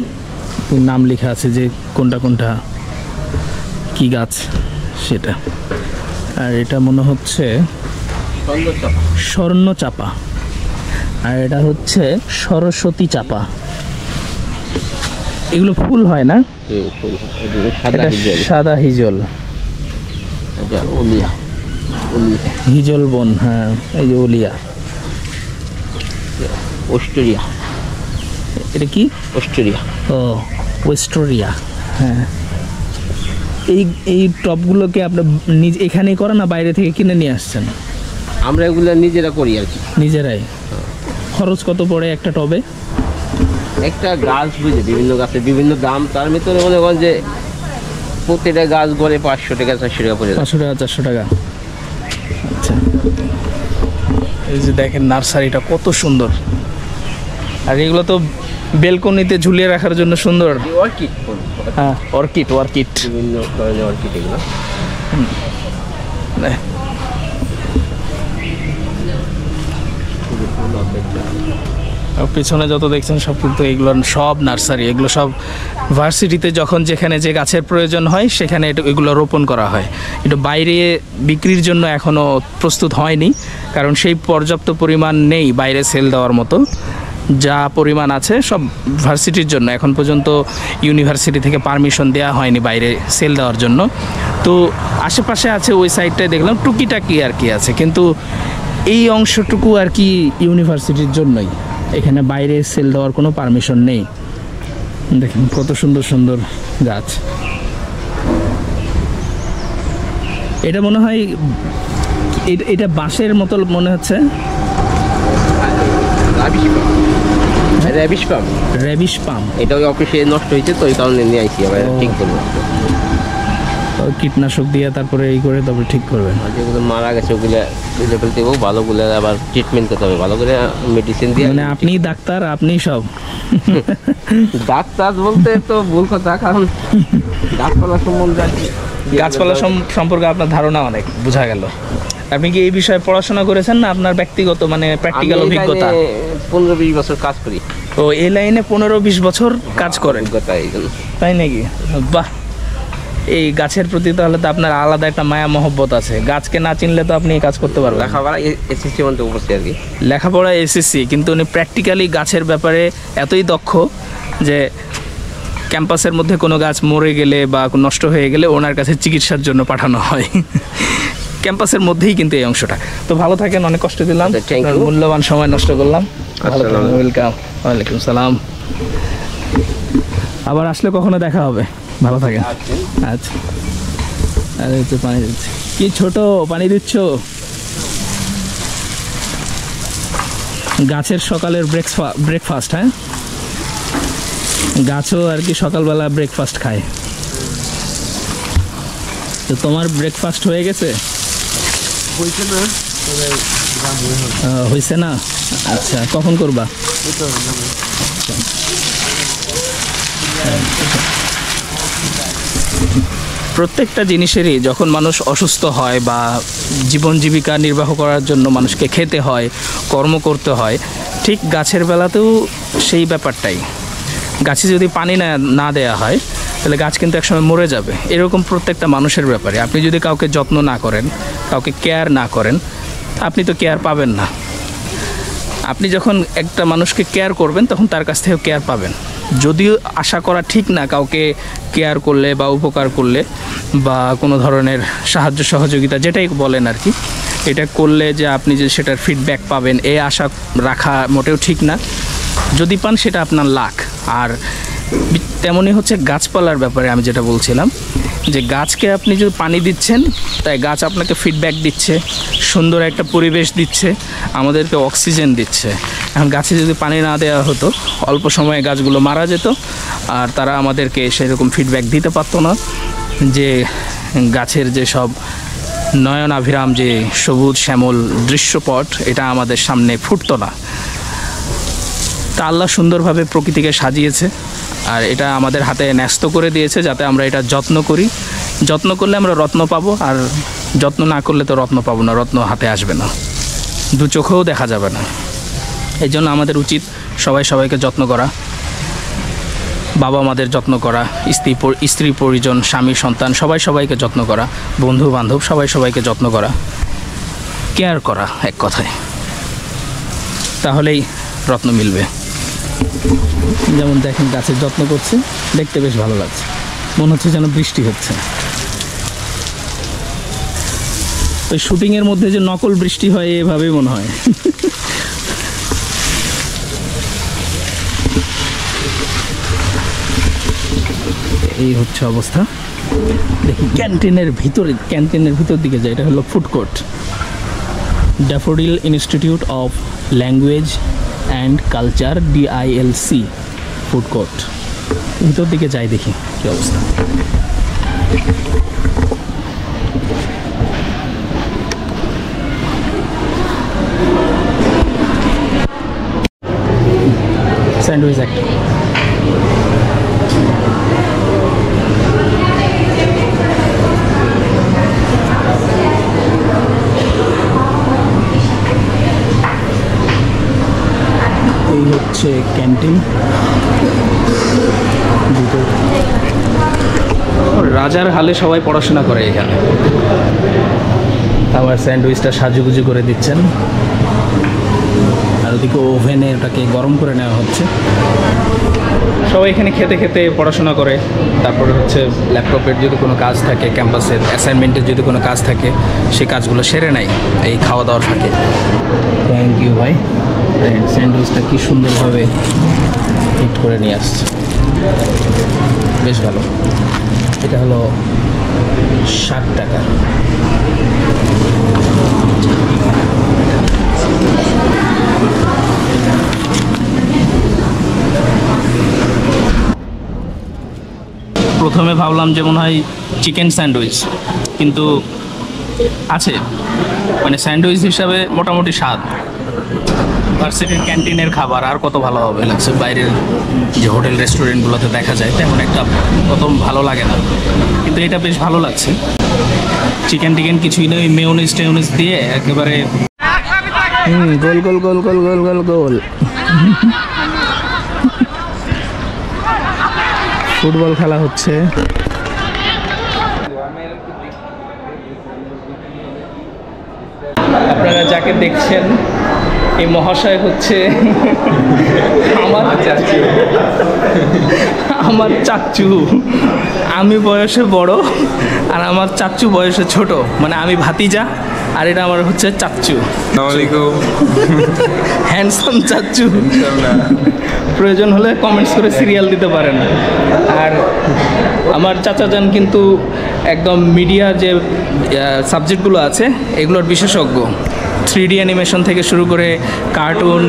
নাম লেখা আছে যে কোনটা কোনটা কি গাছ সেটা। আর এটা মনে হচ্ছে স্বর্ণ চাপা, আর এটা হচ্ছে সরস্বতী চাপা। এগুলো ফুল হয় না? এটা সাদা হিজল, হিজল বন। হ্যাঁ এই যে ওলিয়া, অস্ট্রেলিয়া। এটা কি? অস্ট্রেলিয়া। ও ওয়েস্টোরিয়া। হ্যাঁ এই টপগুলোকে আপনার নিজে এখানেই করেন না বাইরে থেকে কিনে নিয়ে আসছেন? আমরা এগুলো নিজেরা করি আর কি। নিজেরাই? খরচ কত পড়ে একটা টবে? একটা গাছ বুঝে বিভিন্ন গাছের বিভিন্ন দাম, তার ভিতরে মনে করেন যে প্রতিটা গাছ গড়ে 500 টাকা 400 টাকা পড়ে যায়। 500 টাকা 400 টাকা। আচ্ছা এই যে দেখেন নার্সারিটা কত সুন্দর, আর এগুলো তো বেলকনিতে ঝুলিয়ে রাখার জন্য সুন্দর। অর্কিড, হ্যাঁ অর্কিড, অর্কিড বিভিন্ন ধরনের অর্কিড এগুলো। পিছনে যত দেখছেন সব কিন্তু এগুলো সব নার্সারি, এগুলো সব ভার্সিটিতে যখন যেখানে যে গাছের প্রয়োজন হয় সেখানে এগুলো রোপণ করা হয়। এটা বাইরে বিক্রির জন্য এখনও প্রস্তুত হয়নি, কারণ সেই পর্যাপ্ত পরিমাণ নেই বাইরে সেল দেওয়ার মতো। যা পরিমাণ আছে সব ভার্সিটির জন্য। এখন পর্যন্ত ইউনিভার্সিটি থেকে পারমিশন দেওয়া হয়নি বাইরে সেল দেওয়ার জন্য। তো আশেপাশে আছে, ওই সাইডটায় দেখলাম টুকিটাকি আর কি আছে, কিন্তু এই অংশটুকু আর কি ইউনিভার্সিটির জন্যই, এখানে বাইরে সেল দেওয়ার কোনো পারমিশন নেই। দেখেন কত সুন্দর সুন্দর গাছ। এটা মনে হয় এটা বাঁশের মতো মনে হচ্ছে। র্যাবিশ পাম। র্যাবিশ পাম। এটা ওই অফিসে নষ্ট হয়েছে তো, এই কারণে নিয়ে আইছি আবার ঠিক করবো। কীটনাশক দিয়ে তারপরে এই করে তারপরে ঠিক করবেন। যেগুলো মারা গেছে ওগুলো তুলে ফেলতে হবে, ভালোগুলো আবার ট্রিটমেন্ট করতে হবে, ভালো করে মেডিসিন দিয়ে। মানে আপনি ডাক্তার, আপনি সব ডাক্তার বলতে তো ভুল কথা, কারণ গাছপালা সম্বন্ধে গাছপালা সম্পর্কে আপনার ধারণা অনেক বোঝা গেল। আপনি কি এই বিষয়ে পড়াশোনা করেছেন না আপনার ব্যক্তিগত মানে প্র্যাকটিক্যাল অভিজ্ঞতা? 15-20 বছর কাজ করি। ও এই লাইনে 15-20 বছর কাজ করেন? অভিজ্ঞতা এই জন্য। তাই নাকি? বাহ, এই গাছের প্রতি তাহলে তো আপনার আলাদা একটা মায়া মহব্বত আছে। গাছকে না চিনলে তো আপনি এই কাজ করতে পারবেন। লেখাপড়া এসএসসি মধ্যে উপস্থিত আর কি। লেখাপড়া এসএসসি, কিন্তু উনি প্র্যাকটিক্যালি গাছের ব্যাপারে এতই দক্ষ যে ক্যাম্পাসের মধ্যে কোনো গাছ মরে গেলে বা নষ্ট হয়ে গেলে ওনার কাছে চিকিৎসার জন্য পাঠানো হয়। ক্যাম্পাসের মধ্যেই কিন্তু এই অংশটা। তো ভালো থাকেন, অনেক কষ্ট দিলাম, মূল্যবান সময় নষ্ট করলাম। ওয়েলকাম। ওয়ালাইকুম সালাম। আবার আসলে কখনো দেখা হবে। ভালো থাকেন। আচ্ছা। আরে তো পানি দিচ্ছি। কি ছোট পানি দিচ্ছ? গাছের সকালের ব্রেকফাস্ট। হ্যাঁ গাছও আর কি সকালবেলা ব্রেকফাস্ট খায়। তো তোমার ব্রেকফাস্ট হয়ে গেছে? হয়েছে না? আচ্ছা কখন করবা? প্রত্যেকটা জিনিসেরই যখন মানুষ অসুস্থ হয় বা জীবন জীবিকা নির্বাহ করার জন্য মানুষকে খেতে হয়, কর্ম করতে হয়, ঠিক গাছের বেলাতেও সেই ব্যাপারটাই। গাছে যদি পানি না দেয়া হয় তাহলে গাছ কিন্তু একসময় মরে যাবে। এরকম প্রত্যেকটা মানুষের ব্যাপারে আপনি যদি কাউকে যত্ন না করেন, কাউকে কেয়ার না করেন, আপনি তো কেয়ার পাবেন না। আপনি যখন একটা মানুষকে কেয়ার করবেন তখন তার কাছ থেকেও কেয়ার পাবেন। যদিও আশা করা ঠিক না কাউকে কেয়ার করলে বা উপকার করলে বা কোনো ধরনের সাহায্য সহযোগিতা যেটাই বলেন আর কি, এটা করলে যে আপনি যে সেটার ফিডব্যাক পাবেন এই আশা রাখা মোটেও ঠিক না। যদি পান সেটা আপনার লাক। আর তেমনই হচ্ছে গাছপালার ব্যাপারে আমি যেটা বলছিলাম, যে গাছকে আপনি যদি পানি দিচ্ছেন তাই গাছ আপনাকে ফিডব্যাক দিচ্ছে, সুন্দর একটা পরিবেশ দিচ্ছে, আমাদেরকে অক্সিজেন দিচ্ছে। এখন গাছে যদি পানি না দেওয়া হতো অল্প সময়ে গাছগুলো মারা যেত আর তারা আমাদেরকে সেরকম ফিডব্যাক দিতে পারতো না যে গাছের যে সব নয়নাভিরাম যে সবুজ শ্যামল দৃশ্যপট এটা আমাদের সামনে ফুটতো না। তা আল্লাহ সুন্দরভাবে প্রকৃতিকে সাজিয়েছে আর এটা আমাদের হাতে ন্যস্ত করে দিয়েছে যাতে আমরা এটা যত্ন করি। যত্ন করলে আমরা রত্ন পাবো, আর যত্ন না করলে তো রত্ন পাবো না, রত্ন হাতে আসবে না, দু চোখেও দেখা যাবে না। এই জন্য আমাদের উচিত সবাইকে যত্ন করা, বাবা মাদের যত্ন করা, স্ত্রী পরিজন, স্বামী সন্তান সবাইকে যত্ন করা, বন্ধু বান্ধব সবাইকে যত্ন করা, কেয়ার করা এক কথায়। তাহলেই রত্ন মিলবে। যেমন দেখেন গাছের যত্ন করছে, দেখতে বেশ ভালো লাগছে, মনে হচ্ছে যেন বৃষ্টি হচ্ছে। ওই শুটিংয়ের মধ্যে যে নকল বৃষ্টি হয় এভাবেই মনে হয়। এই হচ্ছে অবস্থা। দেখি ক্যান্টিনের ভিতর দিকে যায়, এটা হলো food court, daffodil institute of language and culture, DILC food court. ভিতর দিকে যাই দেখি কী অবস্থা। স্যান্ডউইচ একটা। এই হচ্ছে ক্যান্টিন। রাজার হালে সবাই পড়াশোনা করে এখানে। আবার স্যান্ডউইচটা সাজুগুজু করে দিচ্ছেন, আর ওদিকে ওভেনে ওটাকে গরম করে নেওয়া হচ্ছে। সবাই এখানে খেতে খেতে পড়াশোনা করে, তারপরে হচ্ছে ল্যাপটপের যদি কোনো কাজ থাকে, ক্যাম্পাসের অ্যাসাইনমেন্টের যদি কোনো কাজ থাকে সেই কাজগুলো সেরে নেয় এই খাওয়া দাওয়ার ফাঁকে। থ্যাংক ইউ ভাই। স্যান্ডউইচটা কি সুন্দরভাবে হিট করে নিয়ে আসছে, বেশ ভালো। এটা হলো 60 টাকা। প্রথমে ভাবলাম যে মনে হয় চিকেন স্যান্ডউইচ, কিন্তু আছে মানে স্যান্ডউইচ হিসাবে মোটামুটি স্বাদ। ভার্সিটির ক্যান্টিনের খাবার আর কত ভালো হবে লাগছে, বাইরের যে হোটেল রেস্টুরেন্টগুলোতে দেখা যায় তেমন একটা প্রথম ভালো লাগে না, কিন্তু এটা বেশ ভালো লাগছে। চিকেন টিকেন কিছুই নেই, মেয়োনিজ টেয়োনিজ দিয়ে একেবারে গোল গোল গোল গোল গোল গোল গোল। ফুটবল খেলা হচ্ছে। আপনারা যাকে দেখছেন এই মহাশয় হচ্ছে আমার চাচু। আমি বয়সে বড় আর আমার চাচু বয়সে ছোট, মানে আমি ভাতিজা আর এটা আমার হচ্ছে চাচু। হ্যান্ডসাম চাচু। প্রয়োজন হলে কমেন্টস করে সিরিয়াল দিতে পারেন। আর আমার চাচাজান কিন্তু একদম মিডিয়া যে সাবজেক্টগুলো আছে এগুলোর বিশেষজ্ঞ। 3D অ্যানিমেশন থেকে শুরু করে কার্টুন,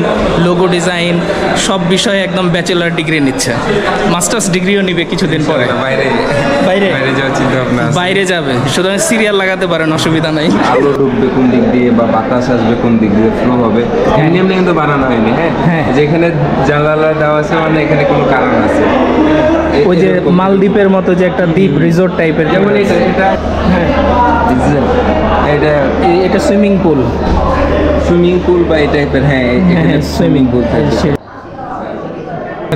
লোগো ডিজাইন সব বিষয়ে একদম ব্যাচেলার ডিগ্রি নিচ্ছে, মাস্টার্স ডিগ্রিও নিবে কিছুদিন পরে। বাইরে যাবে, সুতরাং সিরিয়াল লাগাতে পারেন, অসুবিধা নাই। আলো ঢুকবে কোন দিক দিয়ে বা বাতাস আসবে কোন দিক দিয়ে ফ্লো হবে, এমনি এমনি কিন্তু বানানো হয়নি। হ্যাঁ, যেখানে জানালা দেওয়া আছে মানে এখানে কোনো কারণ আছে। ওই যে মালদ্বীপের মতো যে একটা দ্বীপ রিসোর্ট টাইপের, যেমন এটা সুইমিং পুল বা এই টাইপের। হ্যাঁ, সুইমিং পুল থাকে।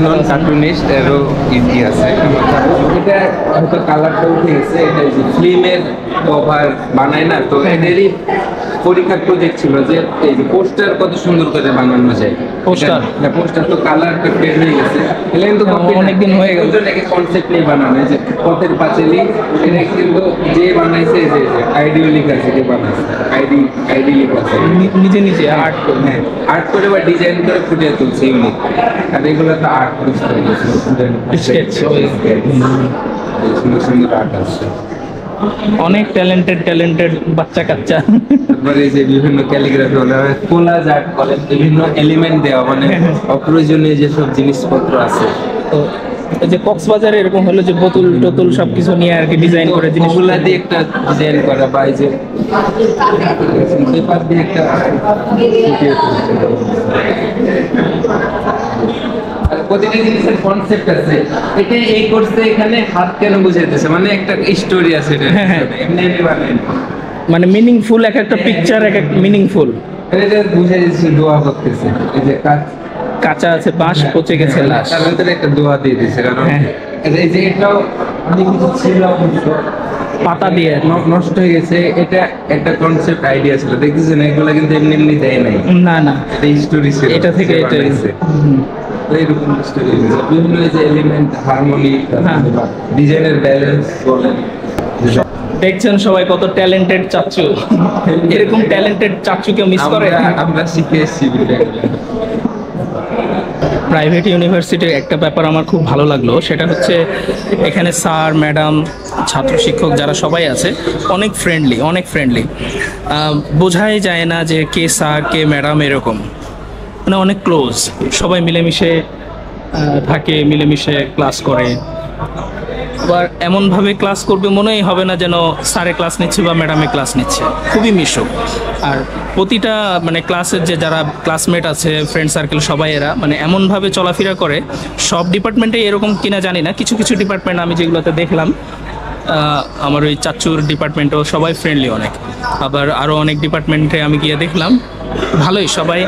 নন কার্টুনিস্ট এরও ইজি আছে। এটা হয়তো কালারটা উঠে গেছে, এটা ফিল্মের কভার বানায় না, তো এদেরই পরীক্ষার প্রজেক্ট ছিল যে এই যে পোস্টার কত সুন্দর করে বানানো যায়। Poster? পোস্টার তো কালারটা ফেড হয়ে গেছে, এটা কিন্তু অনেকদিন হয়ে গেল। কনসেপ্ট নিয়ে বানানো, এই যে পথের পাঁচালী, এটা কিন্তু যে বানাইছে যে আইডিও লেখা আছে, যে বানাইছে আইডি লেখা আছে, নিজে নিজে আর্ট হ্যাঁ আর্ট করে বা ডিজাইন করে ফুটিয়ে তুলছে ইউনিক। আর এগুলো তো আর্ট Sketch. সুন্দর সুন্দর আর্ট আছে। অনেক ট্যালেন্টেড বাচ্চা কাচ্চা। তারপরে এই যে বিভিন্ন ক্যালিগ্রাফি বলে, কোলাজ আর্ট বলে, বিভিন্ন এলিমেন্ট দেওয়া, মানে অপ্রয়োজনীয় যেসব জিনিসপত্র আছে। তো এই যে কক্সবাজারে এরকম হলো যে বোতল টোতল সবকিছু নিয়ে আর কি ডিজাইন করে জিনিস ওগুলা দিয়ে একটা ডিজাইন করা, বা এই যে পেপার দিয়ে একটা ফুটিয়ে আর প্রতিটা জিনিসের কনসেপ্ট আছে। এটা এই করছে, এখানে হাত কেন বুঝাইতেছে, মানে একটা স্টোরি আছে এটা, এমনি এমনি বানায় না। মানে মিনিংফুল এক একটা পিকচার এক এক মিনিংফুল। এটা বুঝাই দিচ্ছে দোয়া করতেছে, এই যে কাঁচা আছে বাঁশ, পচে গেছে লাশ। তার ভিতরে একটা দোয়া দিয়ে দিচ্ছে, কারণ হ্যাঁ। এই যে এটাও অনেক কিছু ছিল অবশ্য, পাতা দিয়ে নষ্ট হয়ে গেছে। এটা একটা কনসেপ্ট আইডিয়া ছিল, দেখতেছেন এগুলো কিন্তু এমনি এমনি দেয় নাই, না না এটা স্টোরি ছিল, এটা থেকে সে এটাই। বানাইছে। তো এরকম স্টোরি, বিভিন্ন যে এলিমেন্ট, হারমোনি, হ্যাঁ। ডিজাইনের ব্যালেন্স বলেন। দেখছেন সবাই কত ট্যালেন্টেড চাচ্চু। এরকম ট্যালেন্টেড চাচ্চুকে মিস করে। আমরা শিখে এসেছি বিষয়গুলো। প্রাইভেট ইউনিভার্সিটির একটা ব্যাপার আমার খুব ভালো লাগলো, সেটা হচ্ছে এখানে স্যার ম্যাডাম ছাত্র শিক্ষক যারা সবাই আছে অনেক ফ্রেন্ডলি। বোঝাই যায় না যে কে স্যার কে ম্যাডাম, এরকম মানে অনেক ক্লোজ, সবাই মিলেমিশে থাকে, মিলেমিশে ক্লাস করে। আবার এমনভাবে ক্লাস করবে মনেই হবে না যেন স্যারে ক্লাস নিচ্ছে বা ম্যাডামে ক্লাস নিচ্ছে, খুবই মিশুক। আর প্রতিটা মানে ক্লাসের যে যারা ক্লাসমেট আছে, ফ্রেন্ড সার্কেল, সবাই এরা মানে এমনভাবে চলাফেরা করে। সব ডিপার্টমেন্টে এরকম কিনা জানি না, কিছু কিছু ডিপার্টমেন্ট আমি যেগুলোতে দেখলাম, আমার ওই চাচ্চুর ডিপার্টমেন্টও সবাই ফ্রেন্ডলি অনেক। আবার আরও অনেক ডিপার্টমেন্টে আমি গিয়ে দেখলাম ভালোই সবাই,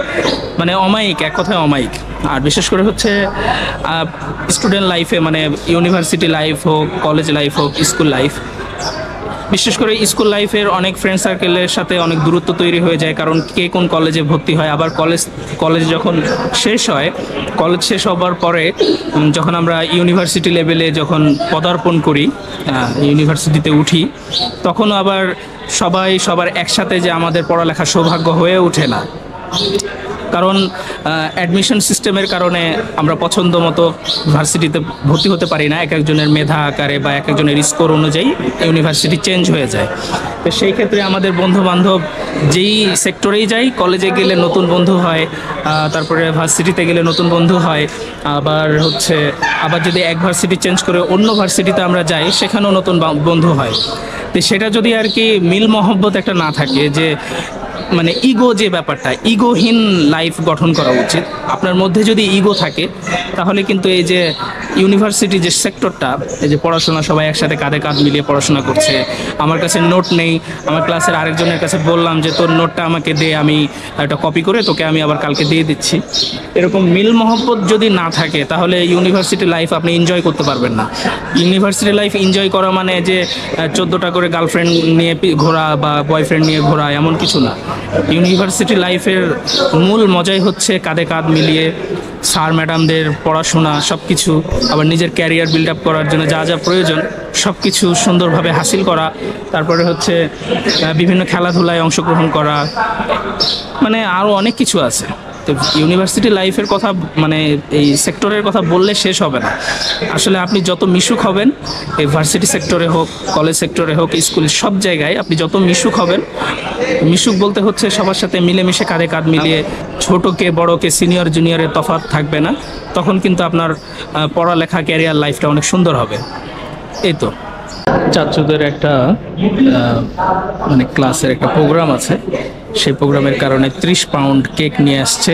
মানে অমায়িক, এক কথায় অমায়িক। আর বিশেষ করে হচ্ছে স্টুডেন্ট লাইফে, মানে ইউনিভার্সিটি লাইফ হোক, কলেজ লাইফ হোক, স্কুল লাইফ, বিশেষ করে স্কুল লাইফের অনেক ফ্রেন্ড সার্কেলের সাথে অনেক দূরত্ব তৈরি হয়ে যায়, কারণ কে কোন কলেজে ভর্তি হয়। আবার কলেজ যখন শেষ হয়, কলেজ শেষ হবার পরে যখন আমরা ইউনিভার্সিটি লেভেলে যখন পদার্পণ করি, ইউনিভার্সিটিতে উঠি, তখন আবার সবার একসাথে যে আমাদের পড়ালেখার সৌভাগ্য হয়ে ওঠে না। কারণ অ্যাডমিশন সিস্টেমের কারণে আমরা পছন্দ মতো ভার্সিটিতে ভর্তি হতে পারি না, এক একজনের মেধা আকারে বা এক একজনের স্কোর অনুযায়ী ইউনিভার্সিটি চেঞ্জ হয়ে যায়। তো সেই ক্ষেত্রে আমাদের বন্ধু বান্ধব যেই সেক্টরেই যাই, কলেজে গেলে নতুন বন্ধু হয়, তারপরে ভার্সিটিতে গেলে নতুন বন্ধু হয়, আবার যদি এক ভার্সিটি চেঞ্জ করে অন্য ভার্সিটিতে আমরা যাই, সেখানেও নতুন বন্ধু হয়। তো সেটা যদি আর কি মিল মহব্বত একটা না থাকে, যে মানে ইগো, যে ব্যাপারটা, ইগোহীন লাইফ গঠন করা উচিত। আপনার মধ্যে যদি ইগো থাকে, তাহলে কিন্তু এই যে ইউনিভার্সিটি যে সেক্টরটা, এই যে পড়াশোনা সবাই একসাথে কাঁধে কাঁধ মিলিয়ে পড়াশোনা করছে, আমার কাছে নোট নেই, আমার ক্লাসের আরেকজনের কাছে বললাম যে তোর নোটটা আমাকে দে, আমি একটা কপি করে তোকে আমি আবার কালকে দিয়ে দিচ্ছি, এরকম মিল মহব্বত যদি না থাকে, তাহলে ইউনিভার্সিটি লাইফ আপনি এনজয় করতে পারবেন না। ইউনিভার্সিটি লাইফ এনজয় করা মানে যে 14টা করে গার্লফ্রেন্ড নিয়ে ঘোরা বা বয়ফ্রেন্ড নিয়ে ঘোরা, এমন কিছু না। ইউনিভার্সিটি লাইফের মূল মজাই হচ্ছে কাঁধে কাঁধ মিলিয়ে স্যার ম্যাডামদের পড়াশোনা, সব কিছু, আবার নিজের ক্যারিয়ার বিল্ড আপ করার জন্য যা যা প্রয়োজন সব কিছু সুন্দরভাবে হাসিল করা, তারপরে হচ্ছে বিভিন্ন খেলাধুলায় অংশগ্রহণ করা, মানে আরও অনেক কিছু আছে। তো ইউনিভার্সিটি লাইফের কথা, মানে এই সেক্টরের কথা বললে শেষ হবে না। আসলে আপনি যত মিশুক হবেন, এই ভার্সিটি সেক্টরে হোক, কলেজ সেক্টরে হোক, স্কুল, সব জায়গায় আপনি যত মিশুক হবেন, মিশুক বলতে হচ্ছে সবার সাথে মিলেমিশে কাঁধে কাঁধ মিলিয়ে, ছোটকে বড়কে, সিনিয়র জুনিয়রের তফাৎ থাকবে না, তখন কিন্তু আপনার পড়ালেখা, ক্যারিয়ার লাইফটা অনেক সুন্দর হবে। এই তো চাচ্চুদের একটা মানে ক্লাসের একটা প্রোগ্রাম আছে, সেই প্রোগ্রামের কারণে 30 পাউন্ড কেক নিয়ে আসছে।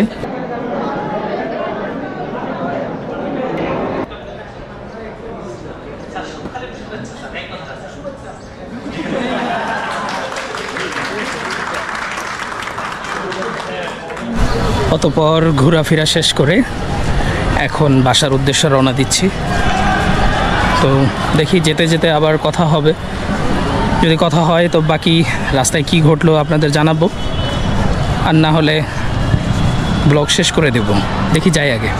অতঃপর ঘোরাফেরা শেষ করে এখন বাসার উদ্দেশ্যে রওনা দিচ্ছি। তো দেখি যেতে যেতে আবার কথা হবে, যদি কথা হয় তো বাকি রাস্তায় কি ঘটলো আপনাদের জানাবো, আর না হলে ব্লগ শেষ করে দেব। দেখি যাই আগে।